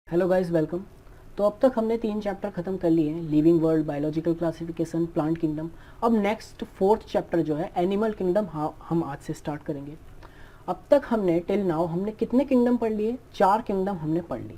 Hello guys, welcome. तो अब तक हमने 3 चैप्टर ख़त्म कर लिए हैं, living world, biological classification, plant kingdom. अब नेक्स्ट 4th चैप्टर जो है एनिमल किंगडम, हम आज से स्टार्ट करेंगे। अब तक हमने टिल नाउ हमने कितने किंगडम पढ़ लिए? 4 किंगडम हमने पढ़ लिए।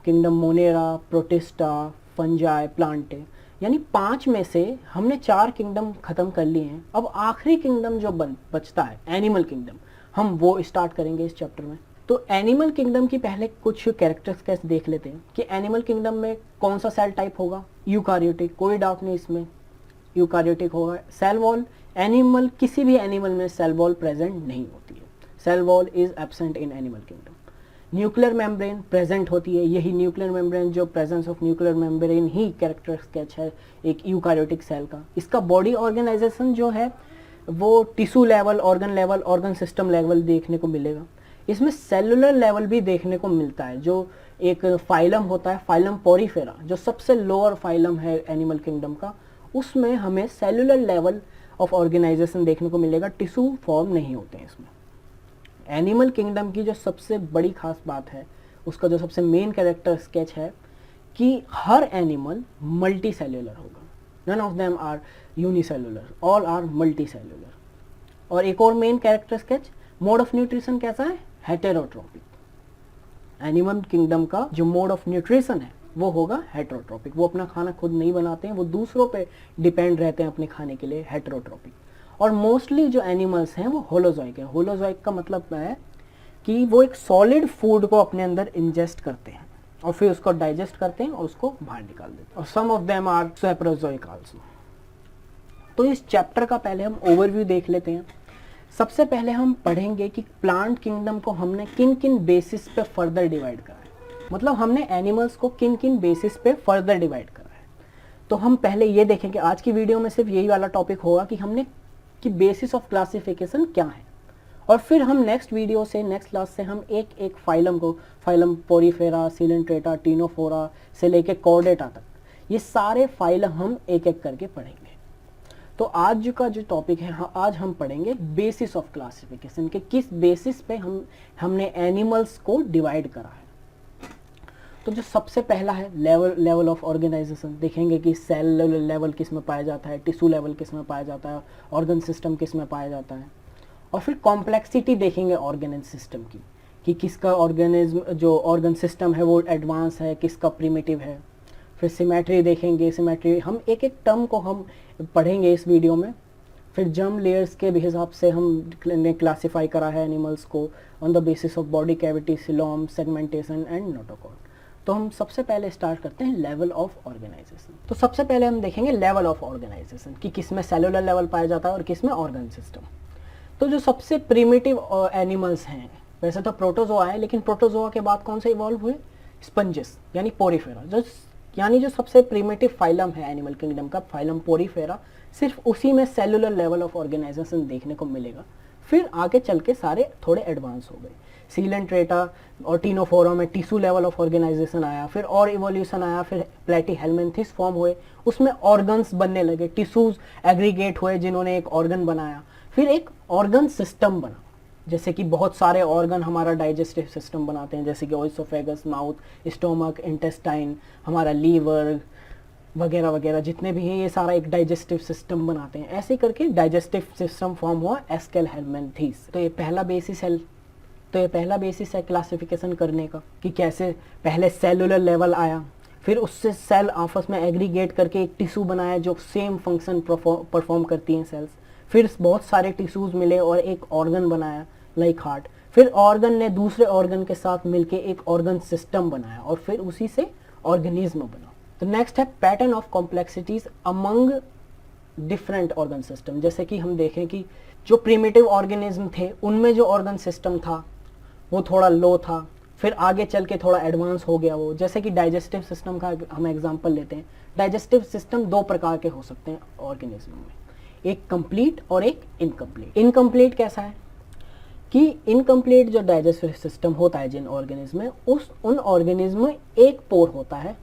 Kingdom Monera, protista, fungi, Plantae, यानी 5 में से हमने 4 किंगडम ख़त्म कर लिए हैं। अब आखिरी किंगडम जो बचता है एनिमल किंगडम, हम वो स्टार्ट करेंगे इस चैप्टर में। तो एनिमल किंगडम की पहले कुछ कैरेक्टर्स देख लेते हैं कि एनिमल किंगडम में कौन सा सेल टाइप होगा। यूकारियोटिक, कोई डाउट नहीं इसमें, यूकारियोटिक होगा। सेल वॉल, एनिमल किसी भी एनिमल में सेल वॉल प्रेजेंट नहीं होती है, cell wall is absent in animal kingdom. Nuclear membrane present होती है, यही न्यूक्लियर मेम्ब्रेन, जो प्रेजेंस ऑफ न्यूक्लियर मेम्ब्रेन ही कैरेक्टर स्केच है एक यूकारियोटिक सेल का। इसका बॉडी ऑर्गेनाइजेशन जो है वो tissue level, organ level, organ system level देखने को मिलेगा। इसमें सेलुलर लेवल भी देखने को मिलता है, जो एक फाइलम होता है, फाइलम पोरीफेरा, जो सबसे लोअर फाइलम है एनिमल किंगडम का, उसमें हमें सेलुलर लेवल ऑफ ऑर्गेनाइजेशन देखने को मिलेगा, टिश्यू फॉर्म नहीं होते हैं इसमें। एनिमल किंगडम की जो सबसे बड़ी खास बात है, उसका जो सबसे मेन कैरेक्टर स्केच है कि हर एनिमल मल्टी सेल्यूलर होगा, none of them are unicellular, all are multicellular. और एक और main character sketch, mode of nutrition कैसा है? हेटेरोट्रोपिक। एनिमल किंगडम का जो मोड ऑफ न्यूट्रिशन है वो होगा हेटेरोट्रोपिक। वो अपना खाना खुद नहीं बनाते हैं, वो दूसरों पे डिपेंड रहते हैं अपने खाने के लिए, हेटेरोट्रोपिक। और मोस्टली जो एनिमल्स हैं वो होलोजोइक है। होलोजोइक का मतलब है कि वो एक सॉलिड फूड को अपने अंदर इंजेस्ट करते हैं और फिर उसको डाइजेस्ट करते हैं और उसको बाहर निकाल देते हैं। और सम ऑफ देम आर सैप्रोजोइक आल्सो। तो इस चैप्टर का पहले हम ओवरव्यू देख लेते हैं। सबसे पहले हम पढ़ेंगे कि प्लांट किंगडम को हमने किन किन बेसिस पे फर्दर डिवाइड करा है, मतलब हमने एनिमल्स को किन किन बेसिस पे फर्दर डिवाइड करा है। तो हम पहले ये देखेंगे, आज की वीडियो में सिर्फ यही वाला टॉपिक होगा कि हमने कि बेसिस ऑफ क्लासिफिकेशन क्या है, और फिर हम नेक्स्ट वीडियो से, नेक्स्ट क्लास से हम एक एक फाइलम को, फाइलम पोरीफेरा, सिलेंट्रेटा, टीनोफोरा से लेके कॉर्डेटा तक, ये सारे फाइलम हम एक एक करके पढ़ेंगे। तो आज का जो टॉपिक है, आज हम पढ़ेंगे बेसिस ऑफ क्लासिफिकेशन के, किस बेसिस पे हमने एनिमल्स को डिवाइड करा है। तो जो सबसे पहला है लेवल ऑफ ऑर्गेनाइजेशन, देखेंगे कि सेल लेवल किस में पाया जाता है, टिश्यू लेवल किस में पाया जाता है, ऑर्गन सिस्टम किस में पाया जाता है। और फिर कॉम्प्लेक्सिटी देखेंगे ऑर्गेन सिस्टम की, कि किसका ऑर्गेनिज्म जो ऑर्गन सिस्टम है वो एडवांस है, किसका प्रिमिटिव है। फिर सिमेट्री देखेंगे, सिमेट्री हम एक एक टर्म को हम पढ़ेंगे इस वीडियो में। फिर जर्म लेयर्स के भी हिसाब से हमने क्लासीफाई करा है एनिमल्स को on the basis of body cavity, coelom, segmentation and notochord. तो हम सबसे पहले स्टार्ट करते हैं लेवल ऑफ ऑर्गेनाइजेशन। तो सबसे पहले हम देखेंगे लेवल ऑफ ऑर्गेनाइजेशन कि किसमें सेलुलर लेवल पाया जाता है और किसमें ऑर्गन सिस्टम। तो जो सबसे प्रिमिटिव एनिमल्स हैं, वैसे तो प्रोटोजोआ है, लेकिन प्रोटोजोआ के बाद कौन से इवॉल्व हुए? स्पंजेस यानी पोरीफेरा, जो सबसे प्रिमिटिव फाइलम है एनिमल किंगडम का, फाइलम पोरीफेरा, सिर्फ उसी में सेलुलर लेवल ऑफ ऑर्गेनाइजेशन देखने को मिलेगा। फिर आगे चल के सारे थोड़े एडवांस हो गए। सीलेंट्रेटा और टीनोफोरा में टिश्यू लेवल ऑफ ऑर्गेनाइजेशन आया, फिर और इवोल्यूशन आया, फिर प्लेटीहेलमिन्थेस फॉर्म हुए, उसमें ऑर्गन्स बनने लगे, टिश्यूज एग्रीगेट हुए जिन्होंने एक ऑर्गन बनाया, फिर एक ऑर्गन सिस्टम बना। जैसे कि बहुत सारे ऑर्गन हमारा डाइजेस्टिव सिस्टम बनाते हैं, जैसे कि ओइसोफेगस, माउथ, स्टोमक, इंटेस्टाइन, हमारा लीवर वगैरह वगैरह जितने भी हैं, ये सारा एक डाइजेस्टिव सिस्टम बनाते हैं। ऐसे करके डाइजेस्टिव सिस्टम फॉर्म हुआ एस्केलहेलमिन्थेस। तो ये पहला बेसिस है क्लासिफिकेशन करने का, कि कैसे पहले सेलुलर लेवल आया, फिर उससे सेल आपस में एग्रीगेट करके एक टिश्यू बनाया जो सेम फंक्शन परफॉर्म करती हैं सेल्स। फिर बहुत सारे टिश्यूज मिले और एक ऑर्गन बनाया लाइक हार्ट। फिर ऑर्गन ने दूसरे ऑर्गन के साथ मिलके एक ऑर्गन सिस्टम बनाया और फिर उसी से ऑर्गेनिज्म बना। तो नेक्स्ट है pattern of complexities among different organ system. जैसे कि हम देखें कि जो प्रिमिटिव ऑर्गेनिज्म थे उनमें जो ऑर्गन सिस्टम था वो थोड़ा लो था, फिर आगे चल के थोड़ा एडवांस हो गया वो। जैसे कि डाइजेस्टिव सिस्टम का हम एग्जांपल लेते हैं। डाइजेस्टिव सिस्टम 2 प्रकार के हो सकते हैं ऑर्गेनिज्म में, एक कंप्लीट और एक इनकम्प्लीट। इनकम्प्लीट कैसा है कि इनकम्प्लीट जो डाइजेस्टिव सिस्टम होता है जिन ऑर्गेनिज्म में, उन ऑर्गेनिज्म में एक पोर होता है,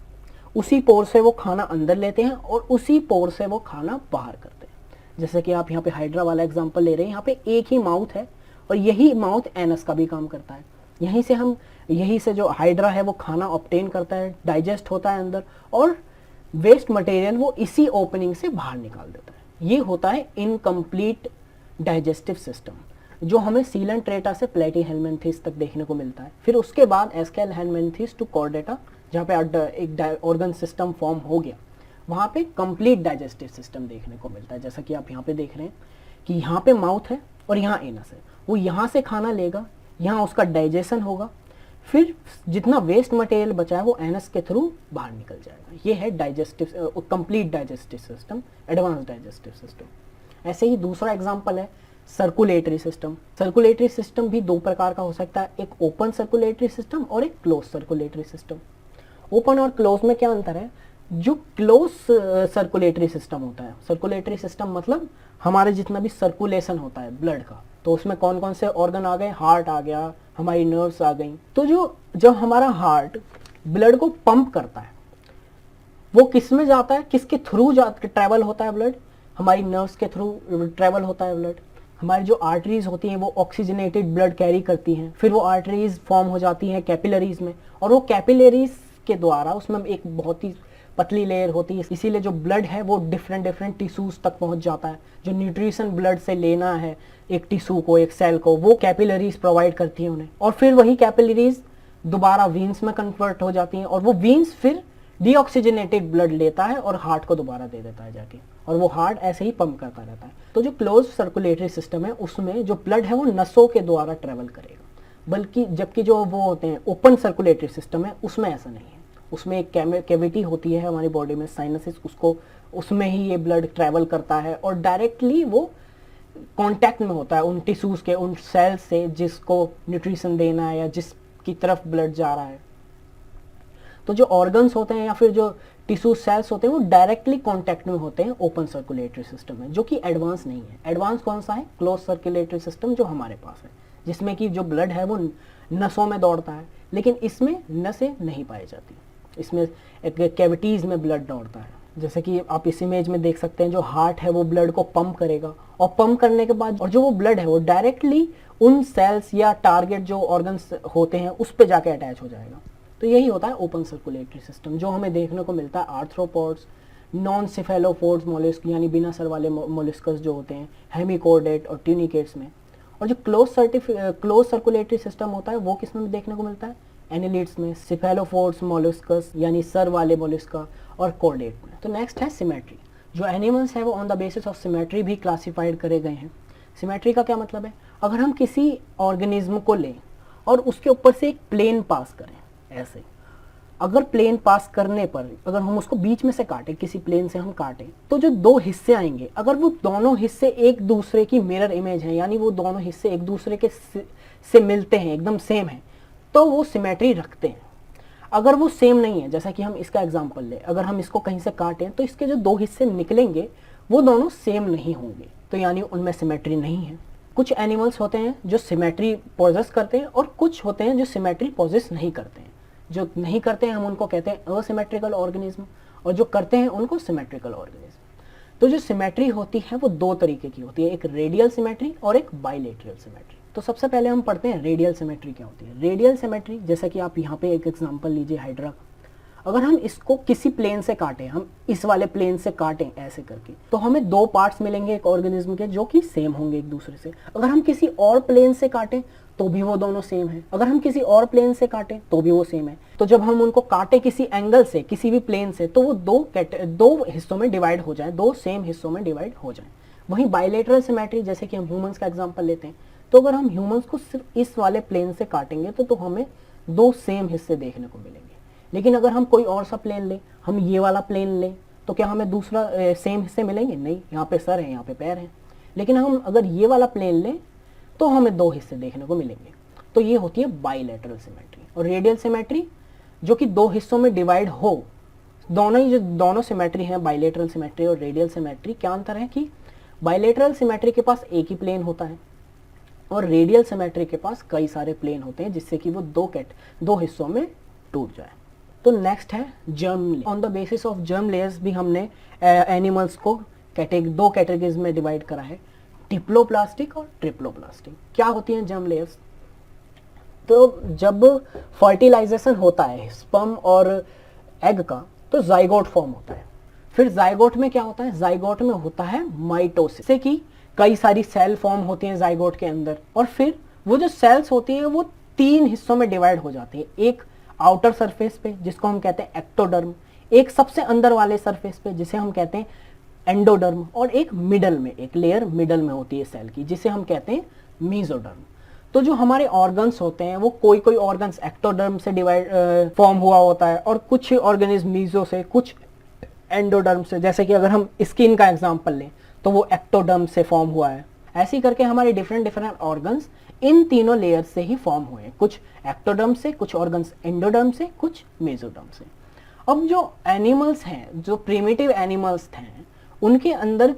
उसी पोर से वो खाना अंदर लेते हैं और उसी पोर से वो खाना बाहर करते हैं। जैसे कि आप यहाँ पे हाइड्रा वाला एग्जांपल ले रहे हैं, यहाँ पे एक ही माउथ है और यही माउथ एनस का भी काम करता है। यहीं से हम यही से जो हाइड्रा है वो खाना ऑब्टेन करता है, डाइजेस्ट होता है अंदर, और वेस्ट मटेरियल वो इसी ओपनिंग से बाहर निकाल देता है। ये होता है इनकम्प्लीट डाइजेस्टिव सिस्टम, जो हमें सीलेंट्रेटा से प्लेटीहेल्मिन्थेस तक देखने को मिलता है। फिर उसके बाद एस्केलहेल्मिन्थेस टू कॉर्डेटा, जहाँ पे एक ऑर्गन सिस्टम फॉर्म हो गया, वहाँ पे कंप्लीट डाइजेस्टिव सिस्टम देखने को मिलता है। जैसा कि आप यहाँ पे देख रहे हैं कि यहाँ पे माउथ है और यहाँ एनस है, वो यहाँ से खाना लेगा, यहाँ उसका डाइजेशन होगा, फिर जितना वेस्ट मटेरियल बचा है वो एनस के थ्रू बाहर निकल जाएगा। ये है digestive, complete digestive system, advance digestive system. ऐसे ही दूसरा एग्जांपल है सर्कुलेटरी सिस्टम। सर्कुलेटरी सिस्टम भी दो प्रकार का हो सकता है, एक ओपन सर्कुलेटरी सिस्टम और एक क्लोज सर्कुलेटरी सिस्टम। ओपन और क्लोज में क्या अंतर है? जो क्लोज सर्कुलेटरी सिस्टम होता है, सर्कुलेटरी सिस्टम मतलब हमारे जितना भी सर्कुलेशन होता है ब्लड का, तो उसमें कौन कौन से ऑर्गन आ गए, हार्ट आ गया, हमारी नर्व्स आ गई। तो जो हमारा हार्ट ब्लड को पंप करता है वो किस में जाता है, किसके थ्रू ट्रैवल होता है ब्लड? हमारी नर्व्स के थ्रू ट्रैवल होता है ब्लड। हमारी जो आर्टरीज होती हैं वो ऑक्सीजनेटेड ब्लड कैरी करती हैं, फिर वो आर्टरीज फॉर्म हो जाती हैं कैपिलरीज में, और वो कैपिलरीज के द्वारा उसमें एक बहुत ही पतली लेयर होती है, इसीलिए जो ब्लड है वो डिफरेंट टिश्यूज तक पहुंच जाता है। जो न्यूट्रिशन ब्लड से लेना है एक टिश्यू को, एक सेल को, वो कैपिलरीज प्रोवाइड करती हैं उन्हें, और फिर वही कैपिलरीज दोबारा वीन्स में कन्वर्ट हो जाती हैं, और वो वीन्स फिर डीऑक्सीजनेटेड ब्लड लेता है और हार्ट को दोबारा दे देता है जाके, और वो हार्ट ऐसे ही पंप करता रहता है। तो जो क्लोज सर्कुलेटरी सिस्टम है उसमें जो ब्लड है वो नसों के द्वारा ट्रेवल करेगा, बल्कि जबकि जो वो होते हैं ओपन सर्कुलेटरी सिस्टम है उसमें ऐसा नहीं है। उसमें एक कैविटी होती है हमारी बॉडी में, साइनसिस, उसमें ही ये ब्लड ट्रैवल करता है और डायरेक्टली वो कांटेक्ट में होता है उन टिश्यूज के, उन सेल्स से जिसको न्यूट्रिशन देना है या जिसकी तरफ ब्लड जा रहा है। तो जो ऑर्गन्स होते हैं या फिर जो टिश्यू सेल्स होते हैं वो डायरेक्टली कांटेक्ट में होते हैं ओपन सर्कुलेटरी सिस्टम में, जो कि एडवांस नहीं है। एडवांस कौन सा है? क्लोज सर्कुलेटरी सिस्टम जो हमारे पास है, जिसमें कि जो ब्लड है वो नसों में दौड़ता है, लेकिन इसमें नसें नहीं पाई जाती, इसमें एक कैविटीज में ब्लड दौड़ता है। जैसे कि आप इस इमेज में देख सकते हैं, जो हार्ट है वो ब्लड को पंप करेगा, और पंप करने के बाद और जो वो ब्लड है वो डायरेक्टली उन सेल्स या टारगेट जो ऑर्गन्स होते हैं उस पे जाके अटैच हो जाएगा। तो यही होता है ओपन सर्कुलेटरी सिस्टम, जो हमें देखने को मिलता है आर्थ्रोपोड्स, नॉन सिफेलोपोड्स मोलस्क यानी बिना सर वाले मोलस्कस जो होते हैं, हेमिकोर्डेट और ट्यूनिकेट्स में। और जो क्लोज सर्कुलेटरी सिस्टम होता है वो किस में देखने को मिलता है? एनिलिड्स में, सिफेलोपोड्स मोलस्कस यानी सर वाले मोलस्का, और कॉर्डेट में। तो नेक्स्ट है सिमेट्री। जो एनिमल्स है वो on the basis of symmetry भी क्लासिफाइड करे गए हैं। सिमेट्री का क्या मतलब है? अगर हम किसी ऑर्गेनिज्म को लें और उसके ऊपर से एक प्लेन पास करें, ऐसे अगर प्लेन पास करने पर अगर हम उसको बीच में से काटें, किसी प्लेन से हम काटें, तो जो दो हिस्से आएंगे, अगर वो दोनों हिस्से एक दूसरे की मिरर इमेज है, यानी वो दोनों हिस्से एक दूसरे के से मिलते हैं, एकदम सेम है, तो वो सिमेट्री रखते हैं। अगर वो सेम नहीं है, जैसा कि हम इसका एग्जांपल लें, अगर हम इसको कहीं से काटें तो इसके जो दो हिस्से निकलेंगे वो दोनों सेम नहीं होंगे, तो यानी उनमें सिमेट्री नहीं है। कुछ एनिमल्स होते हैं जो सिमेट्री पॉजेस करते हैं और कुछ होते हैं जो सिमेट्री पॉजेस नहीं करते हैं। जो नहीं करते हैं हम उनको कहते हैं असिमेट्रिकल ऑर्गेनिज्म, और जो करते हैं उनको सिमेट्रिकल ऑर्गेनिज्म। तो जो सिमेट्री होती है वो दो तरीके की होती है, एक रेडियल सिमेट्री और एक बाइलेटरल सिमेट्री। तो सबसे पहले हम पढ़ते हैं रेडियल सिमेट्री क्या होती है। रेडियल सिमेट्री, जैसा कि आप यहाँ पे एक एग्जांपल लीजिए हाइड्रा का, अगर हम इसको किसी प्लेन से काटें, हम इस वाले प्लेन से काटें ऐसे करके, तो हमें दो पार्ट्स मिलेंगे एक ऑर्गेनिज्म के जो कि सेम होंगे एक दूसरे से। अगर हम किसी और प्लेन से काटें तो भी वो दोनों सेम है, अगर हम किसी और प्लेन से काटें तो भी वो सेम है। तो जब हम उनको काटें किसी एंगल से, किसी भी प्लेन से, तो वो दो हिस्सों में डिवाइड हो जाए, दो सेम हिस्सों में डिवाइड हो जाए। वहीं बाइलेटरल सिमेट्री, जैसे कि हम ह्यूमंस का एग्जांपल लेते हैं, तो अगर हम ह्यूमंस को सिर्फ इस वाले प्लेन से काटेंगे तो हमें दो सेम हिस्से देखने को मिलेंगे। लेकिन अगर हम कोई और सा प्लेन लें, हम ये वाला प्लेन लें, तो क्या हमें दूसरा सेम हिस्से मिलेंगे? नहीं, यहाँ पे सर है, यहाँ पे पैर है। लेकिन हम अगर ये वाला प्लेन लें तो हमें दो हिस्से देखने को मिलेंगे। तो ये होती है बाइलेटरल सिमेट्री। और रेडियल सिमेट्री जो कि दो हिस्सों में डिवाइड हो, दोनों सिमेट्री हैं, बाइलेटरल सिमेट्री और रेडियल सिमेट्री। क्या अंतर है कि बाइलेटरल सिमेट्री के पास एक ही प्लेन होता है और रेडियल सिमेट्री के पास कई सारे प्लेन होते हैं, जिससे कि वो दो हिस्सों में टूट जाए। तो नेक्स्ट है germ layer. On the basis of germ layers भी हमने एनिमल्स को दो कैटेगरीज में डिवाइड करा है, डिप्लोप्लास्टिक और ट्रिप्लोप्लास्टिक। क्या होती हैं जर्म लेयर्स? तो जब फर्टिलाइजेशन होता है स्पर्म और एग का, तो जाइगोट फॉर्म होता है। फिर जाइगोट में क्या होता है, जाइगोट में होता है माइटोसिस, जैसे कि कई सारी सेल फॉर्म होती हैं जाइगोट के अंदर, और फिर वो जो सेल्स होती हैं वो 3 हिस्सों में डिवाइड हो जाती है। एक आउटर सरफेस पे जिसको हम कहते हैं एक्टोडर्म, एक सबसे अंदर वाले सरफेस पे जिसे हम कहते हैं एंडोडर्म, और एक मिडल में, एक लेयर मिडल में होती है सेल की जिसे हम कहते हैं मीजोडर्म। तो जो हमारे ऑर्गन्स होते हैं वो कोई कोई ऑर्गन्स एक्टोडर्म से डिवाइड फॉर्म हुआ होता है, और कुछ ऑर्गेनिज्म मीजो से, कुछ एंडोडर्म से। जैसे कि अगर हम स्किन का एग्जांपल लें तो वो एक्टोडर्म से फॉर्म हुआ है। ऐसे ही करके हमारे डिफरेंट डिफरेंट ऑर्गन्स इन तीनों लेयर से ही फॉर्म हुए, कुछ एक्टोडर्म से, कुछ ऑर्गन्स एंडोडर्म से, कुछ मेसोडर्म से। अब जो एनिमल्स हैं, जो प्रिमिटिव एनिमल्स हैं, उनके अंदर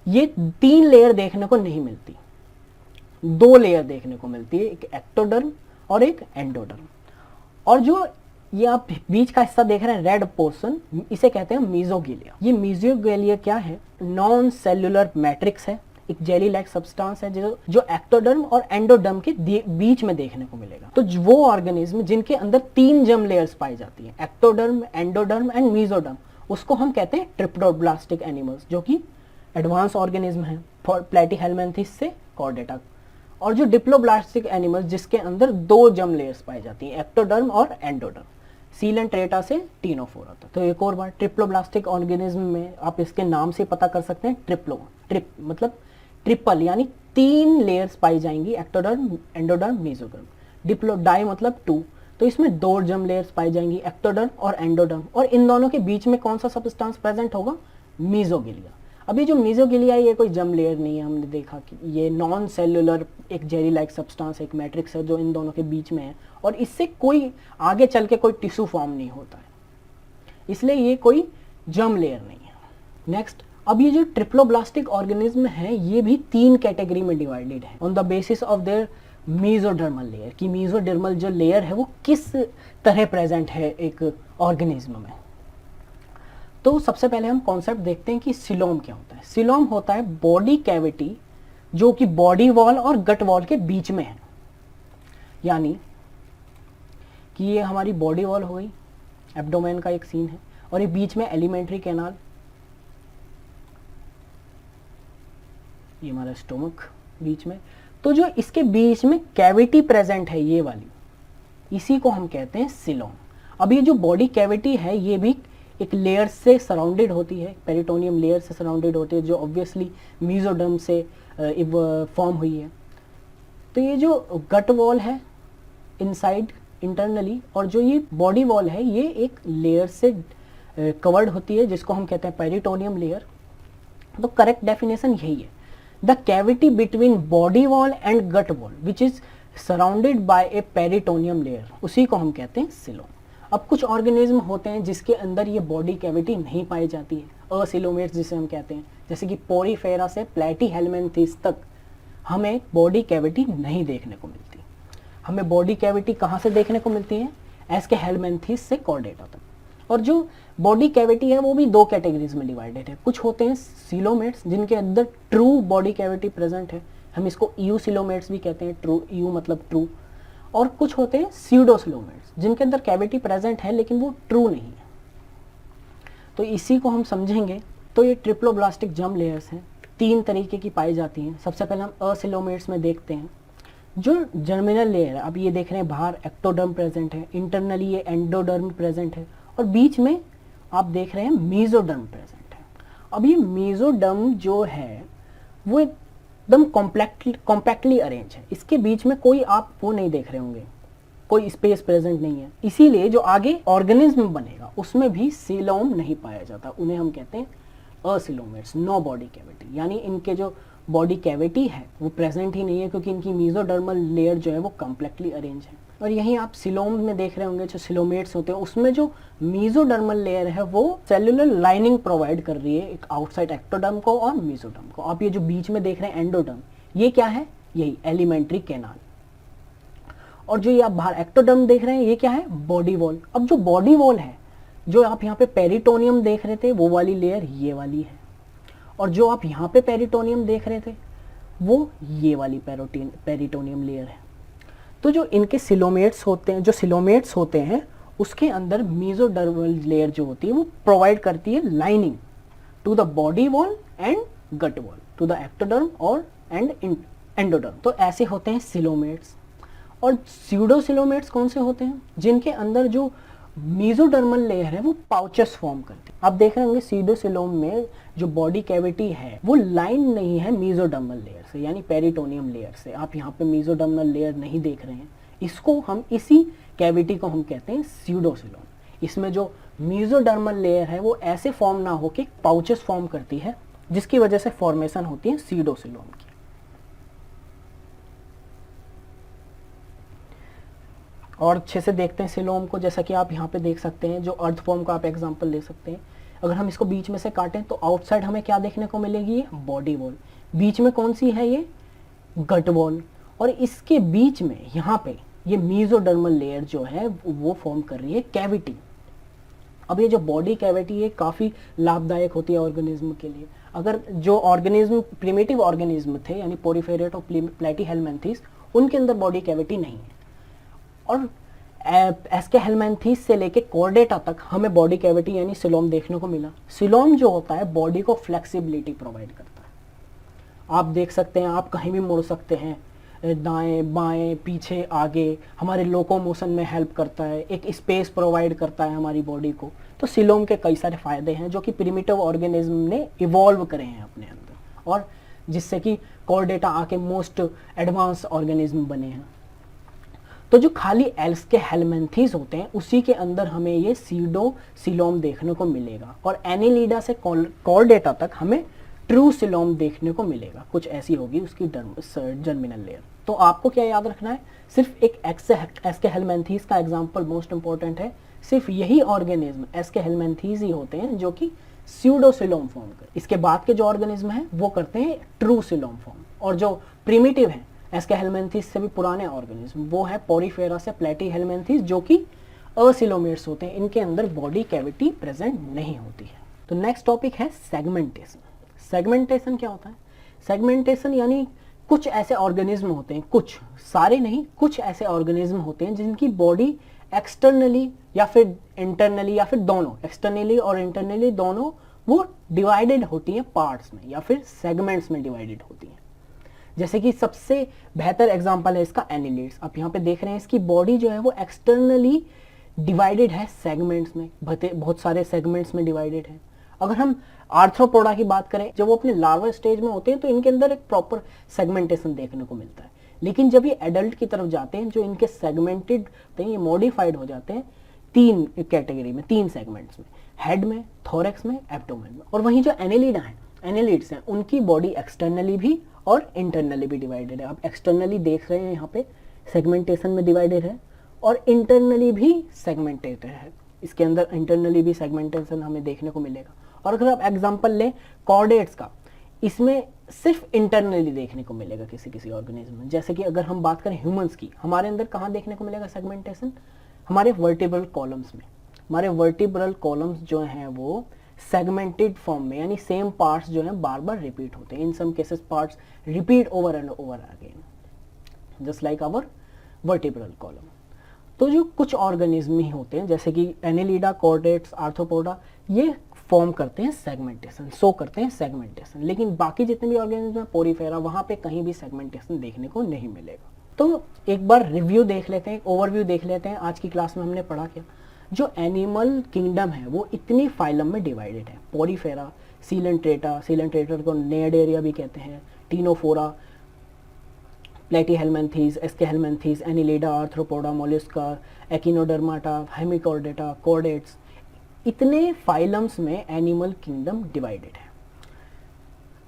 ये 3 लेयर देखने को नहीं मिलती, 2 लेयर देखने को मिलती है, एक एक्टोडर्म और एक एंडोडर्म। और जो ये आप बीच का हिस्सा देख रहे हैं रेड पोर्शन, इसे कहते हैं मीजोगिलिया। ये मीजोगिलिया क्या है, नॉन सेल्युलर मैट्रिक्स है, एक जेली लाइक सब्सटेंस है जो एक्टोडर्म और एंडोडर्म के बीच में देखने को मिलेगा। तो वो ऑर्गेनिज्म जिनके अंदर 3 जर्म लेयर्स पाई जाती हैं, एक्टोडर्म, एंडोडर्म एंड मीजोडर्म, उसको हम कहते हैं ट्रिप्लोब्लास्टिक एनिमल्स, जो कि एडवांस ऑर्गेनिज्म है प्लेटीहेलमिन्थेस से कॉर्डेटा। और जो डिप्लोब्लास्टिक एनिमल्स जिसके अंदर 2 जर्म लेयर्स पाई जाती हैं, एक्टोडर्म और एंडोडर्म, सीलेंट्रेटा से टीनोफोरा तक। तो एक और बार, ट्रिप्लोब्लास्टिक ऑर्गेनिज्म में आप इसके नाम से पता कर सकते हैं, ट्रिप मतलब ट्रिपल, यानी 3 लेयर्स पाई जाएंगी, एक्टोडर्म, एंडोडर्म, मेसोडर्म। डिप्लोडाई मतलब 2, तो इसमें 2 जर्म लेयर्स पाई जाएंगी, एक्टोडर्म और एंडोडर्म, और इन दोनों के बीच में कौन सा सब्सटेंस प्रेजेंट होगा, मीजोगिलिया। अभी जो मीजोगिलिया है ये कोई जर्म लेयर नहीं है, हमने देखा कि ये नॉन सेल्युलर एक जेली लाइक सब्सटेंस, एक मैट्रिक्स है जो इन दोनों के बीच में है, और इससे कोई आगे चल के कोई टिश्यू फॉर्म नहीं होता है, इसलिए ये कोई जर्म लेयर नहीं है। नेक्स्ट, अब ये जो ट्रिप्लोब्लास्टिक ऑर्गेनिज्म है ये भी 3 कैटेगरी में डिवाइडेड है on the basis of their mesodermal layer, कि मीजोडर्मल जो लेयर है वो किस तरह प्रेजेंट है एक ऑर्गेनिज्म में। तो सबसे पहले हम कॉन्सेप्ट देखते हैं कि सिलोम क्या होता है। सिलोम होता है बॉडी कैविटी जो कि बॉडी वॉल और गट वॉल के बीच में है, यानी कि ये हमारी बॉडी वॉल हो गई, एब्डोमेन का एक सीन है, और ये बीच में एलिमेंट्री कैनाल, ये हमारा स्टोमक बीच में। तो जो इसके बीच में कैविटी प्रेजेंट है ये वाली, इसी को हम कहते हैं सिलोम। अब ये जो बॉडी कैविटी है ये भी एक लेयर से सराउंडेड होती है, पेरिटोनियम लेयर से सराउंडेड होती है, जो ऑब्वियसली मीजोडर्म से फॉर्म हुई है। तो ये जो गट वॉल है इनसाइड इंटरनली, और जो ये बॉडी वॉल है ये एक लेयर से कवर्ड होती है जिसको हम कहते हैं पेरिटोनियम लेयर। तो करेक्ट डेफिनेशन यही है, the cavity between body wall and gut wall which is surrounded by a peritoneum layer, उसी को हम कहते हैं सिलोम। अब कुछ ऑर्गेनिज्म होते हैं जिसके अंदर ये बॉडी कैविटी नहीं पाई जाती है, असिलोमेट्स जिसे हम कहते हैं, जैसे कि पोरीफेरा से प्लेटीहेलमिन्थेस तक हमें बॉडी कैविटी नहीं देखने को मिलती। हमें बॉडी कैविटी कहाँ से देखने को मिलती है, एस्केहेलमिन्थेस से कॉर्डेटा तक। और जो बॉडी कैविटी है वो भी 2 कैटेगरीज में डिवाइडेड है। कुछ होते हैं सिलोमेट्स जिनके अंदर ट्रू बॉडी कैविटी प्रेजेंट है, हम इसको यू सिलोमेट्स भी कहते हैं, ट्रू, यू मतलब ट्रू। और कुछ होते हैं स्यूडोसिलोमेट्स जिनके अंदर कैविटी प्रेजेंट है लेकिन वो ट्रू नहीं है। तो इसी को हम समझेंगे। तो ये ट्रिप्लोब्लास्टिक जर्म लेयर्स हैं, 3 तरीके की पाई जाती हैं। सबसे पहले हम असिलोमेट्स में देखते हैं जो जर्मिनल लेयर है। अब ये देख रहे हैं बाहर एक्टोडर्म प्रेजेंट है, इंटरनली ये एंडोडर्म प्रेजेंट है, और बीच में आप देख रहे हैं मेसोडर्म प्रेजेंट है। अब ये मेसोडर्म जो है वो एकदम कॉम्पैक्टली अरेंज है, इसके बीच में कोई आप वो नहीं देख रहे होंगे, कोई स्पेस प्रेजेंट नहीं है। इसीलिए जो आगे ऑर्गेनिज्म बनेगा उसमें भी सिलोम नहीं पाया जाता, उन्हें हम कहते हैं असिलोमेट्स, नो बॉडी कैविटी, यानी इनके जो बॉडी कैविटी है वो प्रेजेंट ही नहीं है क्योंकि इनकी मेसोडर्मल लेयर जो है वो कॉम्पैक्टली अरेंज है। और यहीं आप सिलोम में देख रहे होंगे जो सिलोमेट्स होते हैं उसमें जो मेसोडर्मल लेयर है वो सेल्युलर लाइनिंग प्रोवाइड कर रही है एक आउटसाइड एक्टोडर्म को और मेसोडर्म को। आप ये जो बीच में देख रहे हैं एंडोडर्म, ये क्या है, यही एलिमेंट्री कैनाल। और जो ये आप बाहर एक्टोडर्म देख रहे हैं ये क्या है, बॉडी वॉल। अब जो बॉडी वॉल है, जो आप यहाँ पे पेरिटोनियम देख रहे थे वो वाली लेयर ये वाली है, और जो आप यहाँ पे पेरिटोनियम देख रहे थे वो ये वाली पेरिटोनियम लेयर है। तो तो जो इनके सिलोमेट्स होते हैं, जो सिलोमेट्स होते हैं उसके अंदर मेसोडर्मल लेयर जो होती है वो प्रोवाइड करती है lining to the body wall and gut wall, to the ectoderm और एंड एंडोडर्म। तो ऐसे होते हैं सिलोमेट्स। और स्यूडोसिलोमेट्स कौन से होते हैं? जिनके अंदर जो मेसोडर्मल लेयर है वो पाउचेस फॉर्म करती है। आप देख रहे होंगे सीडोसिलोम में जो बॉडी कैविटी है वो लाइन नहीं है मेसोडर्मल लेयर से, यानी पेरिटोनियम लेयर से। आप यहाँ पे मेसोडर्मल लेयर नहीं देख रहे हैं, इसको हम इसी कैविटी को हम कहते हैं स्यूडोसिलोम। इसमें जो मेसोडर्मल लेयर है वो ऐसे फॉर्म ना हो कि पाउचेस फॉर्म करती है, जिसकी वजह से फॉर्मेशन होती है सीडोसिलोम की। और अच्छे से देखते हैं सिलोम को, जैसा कि आप यहाँ पे देख सकते हैं, जो अर्थ फॉर्म का आप एग्जांपल ले सकते हैं। अगर हम इसको बीच में से काटें तो आउटसाइड हमें क्या देखने को मिलेगी? ये बॉडी वॉल। बीच में कौन सी है? ये गट वॉल। और इसके बीच में यहाँ पे ये मेसोडर्मल लेयर जो है वो फॉर्म कर रही है कैविटी। अब ये जो बॉडी कैविटी है काफ़ी लाभदायक होती है ऑर्गेनिज्म के लिए। अगर जो ऑर्गेनिज्म प्रिमिटिव ऑर्गेनिज्म थे यानी पोरीफेरेट और प्लेटीहेल्मिन्थेस, उनके अंदर बॉडी कैविटी नहीं है। और एस्केहेल्मिन्थेस से लेके कॉर्डेटा तक हमें बॉडी कैविटी यानी सिलोम देखने को मिला। सिलोम जो होता है बॉडी को फ्लेक्सिबिलिटी प्रोवाइड करता है। आप देख सकते हैं, आप कहीं भी मुड़ सकते हैं, दाएं बाएं पीछे आगे, हमारे लोकोमोशन में हेल्प करता है, एक स्पेस प्रोवाइड करता है हमारी बॉडी को। तो सिलोम के कई सारे फायदे हैं जो कि प्रिमिटिव ऑर्गेनिज्म ने इवॉल्व करे हैं अपने अंदर, और जिससे कि कॉर्डेटा आके मोस्ट एडवांस ऑर्गेनिज्म बने हैं। तो जो खाली एस्केहेल्मिन्थेस होते हैं उसी के अंदर हमें ये सीडोसिलोम देखने को मिलेगा, और एनिलिडा से कॉर्डेटा तक हमें ट्रू सिलोम देखने को मिलेगा। कुछ ऐसी होगी उसकी जर्मिनल लेयर। तो आपको क्या याद रखना है? सिर्फ एक एस्केहेल्मिन्थेस का एग्जांपल मोस्ट इंपॉर्टेंट है। सिर्फ यही ऑर्गेनिज्म एस्केहेल्मिन्थेस ही होते हैं जो कि स्यूडोसिलोम फॉर्म कर। इसके बाद के जो ऑर्गेनिज्म हैं वो करते हैं ट्रू सिलोम फॉर्म। और जो प्रिमिटिव हैं एस्केहेल्मिन्थेस से भी पुराने ऑर्गेनिज्म, वो है पोरीफेरा से प्लेटीहेल्मिन्थेस जो कि असिलोमेट्स होते हैं। इनके अंदर बॉडी कैविटी प्रेजेंट नहीं होती है। तो नेक्स्ट टॉपिक है सेगमेंटेशन। सेगमेंटेशन क्या होता है? सेगमेंटेशन यानी कुछ ऐसे ऑर्गेनिज्म होते हैं, कुछ, सारे नहीं, कुछ ऐसे ऑर्गेनिज्म होते हैं जिनकी बॉडी एक्सटर्नली या फिर इंटरनली या फिर दोनों, एक्सटर्नली और इंटरनली दोनों, वो डिवाइडेड होती है पार्ट्स में या फिर सेगमेंट्स में डिवाइडेड होती है। जैसे कि सबसे बेहतर एग्जांपल है इसका एनिलिड्स। आप यहाँ पे देख रहे हैं इसकी बॉडी जो है वो एक्सटर्नली डिवाइडेड है सेगमेंट्स में, बहुत सारे सेगमेंट्स में डिवाइडेड है। अगर हम आर्थ्रोपोडा की बात करें, जब वो अपने लार्वा स्टेज में होते हैं तो इनके अंदर एक प्रॉपर सेगमेंटेशन देखने को मिलता है। लेकिन जब ये एडल्ट की तरफ जाते हैं, जो इनके सेगमेंटेड होते हैं, ये मॉडिफाइड हो जाते हैं तीन कैटेगरी में, तीन सेगमेंट्स में, हेड में, थोरेक्स में, एब्डोमेन में। और वहीं जो एनिलिड्स हैं उनकी बॉडी एक्सटर्नली भी और इंटरनली भी डिवाइडेड है। आप एक्सटर्नली देख रहे हैं यहाँ पे सेगमेंटेशन में डिवाइडेड है, और इंटरनली भी सेगमेंटेड है। इसके अंदर इंटरनली भी सेगमेंटेशन हमें देखने को मिलेगा। और अगर आप एग्जांपल लें कॉर्डेट्स का, इसमें सिर्फ इंटरनली देखने को मिलेगा किसी किसी ऑर्गेनिज्म में। जैसे कि अगर हम बात करें ह्यूमंस की, हमारे अंदर कहाँ देखने को मिलेगा सेगमेंटेशन? हमारे वर्टिब्रल कॉलम्स में। हमारे वर्टिब्रल कॉलम्स जो हैं वो सेगमेंटेड फॉर्म में, यानी सेम पार्ट्स जो हैं बार बार रिपीट होते हैं। In some cases parts repeat over and over again, just like our vertebral column. तो जो कुछ ऑर्गेनिज्म ही होते हैं जैसे कि एनिलिडा, कॉर्डेट्स, आर्थ्रोपोडा, ये फॉर्म करते हैं सेगमेंटेशन, शो करते हैं सेगमेंटेशन। लेकिन बाकी जितने भी ऑर्गेनिज्म हैं पोरीफेरा, वहाँ पे कहीं भी सेगमेंटेशन देखने को नहीं मिलेगा। तो एक बार रिव्यू देख लेते हैं, ओवरव्यू देख लेते हैं। आज की क्लास में हमने पढ़ा क्या? जो एनिमल किंगडम है वो इतनी फाइलम में डिवाइडेड है। पोरीफेरा, सीलेंट्रेटर को नेडेरिया भी कहते हैं, Ctenophora, Platyhelminthes, Aschelminthes, Annelida, Arthropoda, Mollusca, Echinodermata, Hemichordata, chordates, इतने फाइलम्स में एनिमल किंगडम डिवाइडेड है।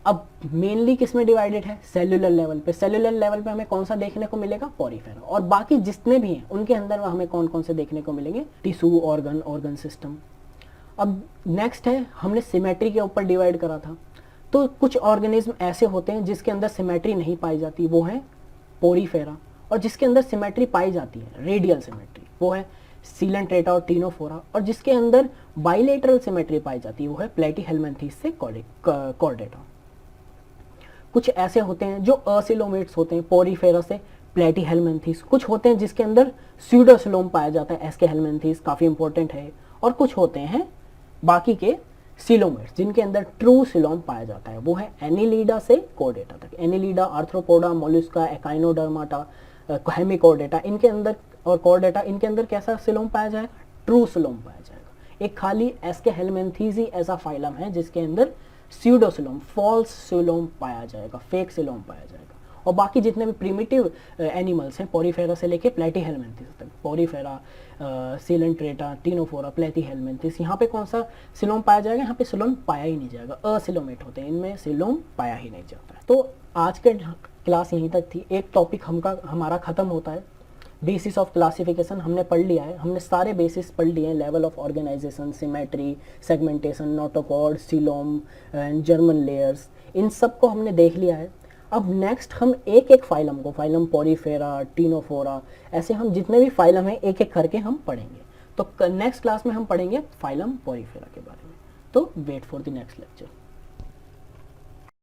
अब मेनली किस में डिवाइडेड है? सेल्यूलर लेवल पे। सेल्यूलर लेवल पे हमें कौन सा देखने को मिलेगा? पोरीफेरा। और बाकी जितने भी हैं उनके अंदर हमें कौन कौन से देखने को मिलेंगे? Tissue, organ system. अब नेक्स्ट है, हमने सिमेट्री के ऊपर डिवाइड करा था। तो कुछ ऑर्गेनिज्म ऐसे होते हैं जिसके अंदर सिमेट्री नहीं पाई जाती, वो है पोरीफेरा। और जिसके अंदर सिमेट्री पाई जाती है, रेडियल सिमेट्री, वो है सीलेंट्रेटा और टीनोफोरा। और जिसके अंदर बाइलेटरल सिमेट्री पाई जाती है वो है प्लेटीहेल्मिन्थेस से कॉर्डेटा। कुछ ऐसे होते हैं जो असिलोमेट्स होते हैं, पोरीफेरा से प्लेटीहेलमिन्थेस, कुछ होते हैं जिसके अंदर स्यूडोसिलोम पाया जाता है, एस्के हेलमिन्थेस काफ़ी इंपॉर्टेंट है, और कुछ होते हैं बाकी के सिलोमेट्स जिनके अंदर ट्रू सिलोम पाया जाता है, वो है एनिलीडा से कॉर्डेटा तक। Annelida, arthropoda, Mollusca, Echinodermata, Hemichordata, इनके अंदर और कॉर्डेटा, इनके अंदर कैसा सिलोम पाया जाएगा? ट्रू सिलोम पाया जाएगा। एक खाली एस्के हेलमिन्थेस ही ऐसा फाइलम है जिसके अंदर स्यूडोसिलोम, फॉल्स सिलोम पाया जाएगा, फेक सिलोम पाया जाएगा। और बाकी जितने भी प्रिमिटिव एनिमल्स हैं, पोरीफेरा से लेके प्लेटीहेलमिन्थेस तक, पोरीफेरा, सीलेंट्रेटा, टिनोफोरा, प्लेटीहेलमिन्थेस, यहाँ पे कौन सा सिलोम पाया जाएगा? यहाँ पे सिलोम पाया ही नहीं जाएगा, असिलोमेट होते हैं, इनमें सिलोम पाया ही नहीं जाता है। तो आज के क्लास यहीं तक थी। एक टॉपिक हमारा ख़त्म होता है। बेसिस ऑफ क्लासिफिकेशन हमने पढ़ लिया है, हमने सारे बेसिस पढ़ लिए हैं, level of organisation, symmetry, segmentation, notochord, coelom and germ layers, इन सब को हमने देख लिया है। अब नेक्स्ट हम एक एक फाइलम को, फाइलम पोरीफेरा, टिनोफोरा, ऐसे हम जितने भी फाइलम हैं एक एक करके हम पढ़ेंगे। तो नेक्स्ट क्लास में हम पढ़ेंगे फाइलम पोरीफेरा के बारे में। तो wait for the next lecture.